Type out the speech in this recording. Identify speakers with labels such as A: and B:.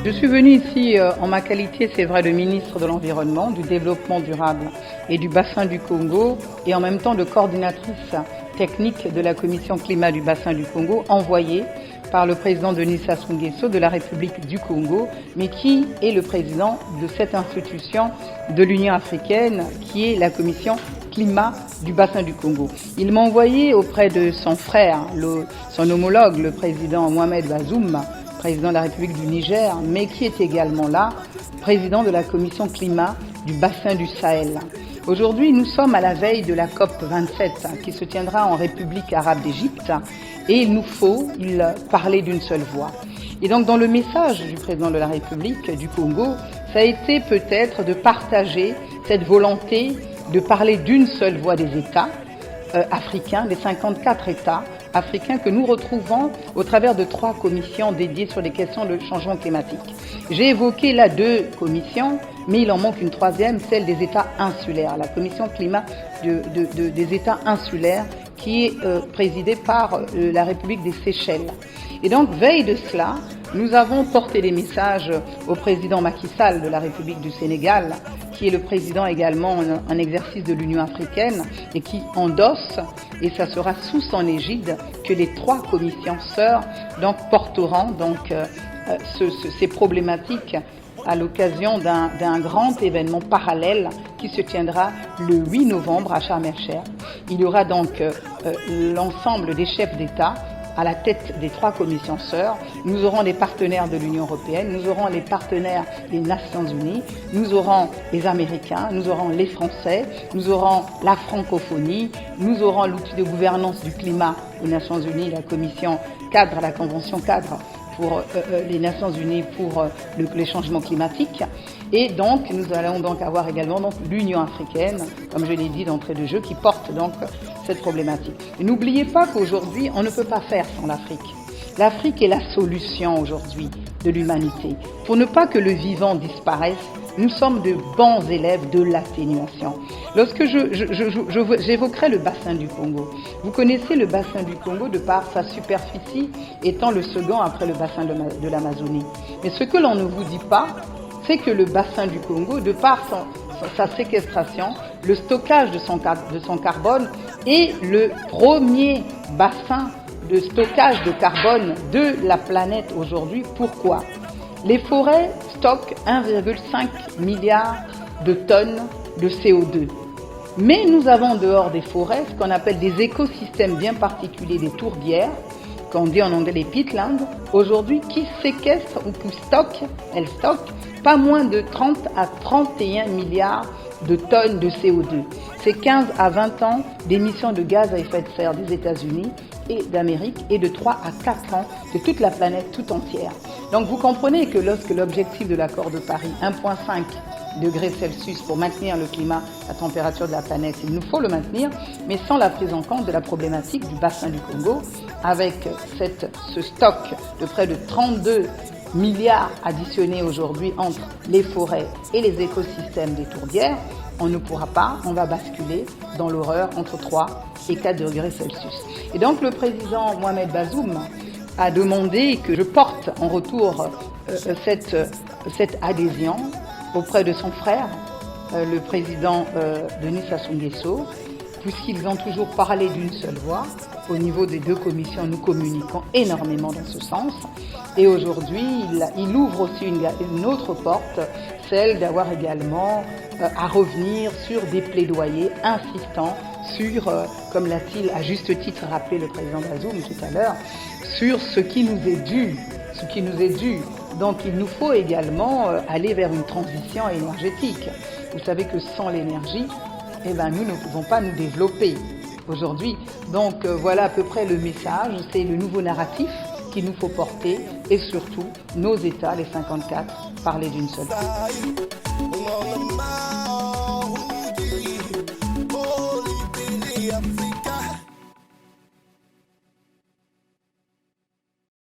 A: Je suis venue ici en ma qualité, c'est vrai, de ministre de l'Environnement, du Développement durable et du bassin du Congo et en même temps de coordinatrice technique de la Commission climat du bassin du Congo, envoyée par le président Denis Sassou Nguesso de la République du Congo, mais qui est le président de cette institution de l'Union africaine qui est la Commission climat du bassin du Congo. Il m'a envoyé auprès de son frère, son homologue, le président Mohamed Bazoum, président de la République du Niger, mais qui est également là, président de la Commission climat du bassin du Sahel. Aujourd'hui, nous sommes à la veille de la COP 27 qui se tiendra en République arabe d'Égypte et il nous faut parler d'une seule voix. Et donc dans le message du président de la République du Congo, ça a été peut-être de partager cette volonté de parler d'une seule voix des États africains, des 54 États africains que nous retrouvons au travers de 3 commissions dédiées sur les questions de changement climatique. J'ai évoqué là 2 commissions, mais il en manque une 3e, celle des États insulaires, la commission climat des États insulaires qui est présidée par la République des Seychelles. Et donc, veille de cela, nous avons porté des messages au président Macky Sall de la République du Sénégal, qui est le président également en exercice de l'Union africaine et qui endosse, et ça sera sous son égide, que les 3 commissions sœurs donc, porteront donc, ces problématiques à l'occasion d'un grand événement parallèle qui se tiendra le 8 novembre à Sharm el-Sheikh. Il y aura donc l'ensemble des chefs d'État à la tête des 3 commissions sœurs. Nous aurons les partenaires de l'Union européenne, nous aurons les partenaires des Nations unies, nous aurons les Américains, nous aurons les Français, nous aurons la francophonie, nous aurons l'outil de gouvernance du climat des Nations unies, la commission cadre, la convention cadre pour les Nations unies pour les changements climatiques. Et donc, nous allons donc avoir également l'Union africaine, comme je l'ai dit d'entrée de jeu, qui porte donc cette problématique. Et n'oubliez pas qu'aujourd'hui, on ne peut pas faire sans l'Afrique. L'Afrique est la solution aujourd'hui de l'humanité. Pour ne pas que le vivant disparaisse, nous sommes de bons élèves de l'atténuation. Lorsque j'évoquerai le bassin du Congo, vous connaissez le bassin du Congo de par sa superficie étant le second après le bassin de l'Amazonie. Mais ce que l'on ne vous dit pas, c'est que le bassin du Congo, de par sa séquestration, le stockage de son carbone, est le premier bassin de stockage de carbone de la planète aujourd'hui. Pourquoi ? Les forêts stockent 1,5 milliard de tonnes de CO2. Mais nous avons dehors des forêts ce qu'on appelle des écosystèmes bien particuliers, des tourbières, qu'on dit en anglais les peatlands, aujourd'hui qui séquestrent ou qui elles stockent pas moins de 30 à 31 milliards de tonnes de CO2. C'est 15 à 20 ans d'émissions de gaz à effet de serre des États-Unis et d'Amérique et de 3 à 4 ans de toute la planète tout entière. Donc vous comprenez que lorsque l'objectif de l'accord de Paris, 1,5 degrés Celsius pour maintenir le climat, la température de la planète, il nous faut le maintenir, mais sans la prise en compte de la problématique du bassin du Congo, avec ce stock de près de 32 milliards additionnés aujourd'hui entre les forêts et les écosystèmes des tourbières, on ne pourra pas, on va basculer dans l'horreur entre 3 et 4 degrés Celsius. Et donc le président Mohamed Bazoum a demandé que je porte en retour cette adhésion auprès de son frère, le président Denis Sassou Nguesso, puisqu'ils ont toujours parlé d'une seule voix. Au niveau des 2 commissions, nous communiquons énormément dans ce sens. Et aujourd'hui, il ouvre aussi une autre porte, celle d'avoir également à revenir sur des plaidoyers insistants sur, comme l'a-t-il à juste titre rappelé le président Bazoum tout à l'heure, sur ce qui nous est dû. Donc il nous faut également aller vers une transition énergétique. Vous savez que sans l'énergie, nous ne pouvons pas nous développer aujourd'hui. Donc voilà à peu près le message, c'est le nouveau narratif qu'il nous faut porter et surtout nos États, les 54, parler d'une seule voix.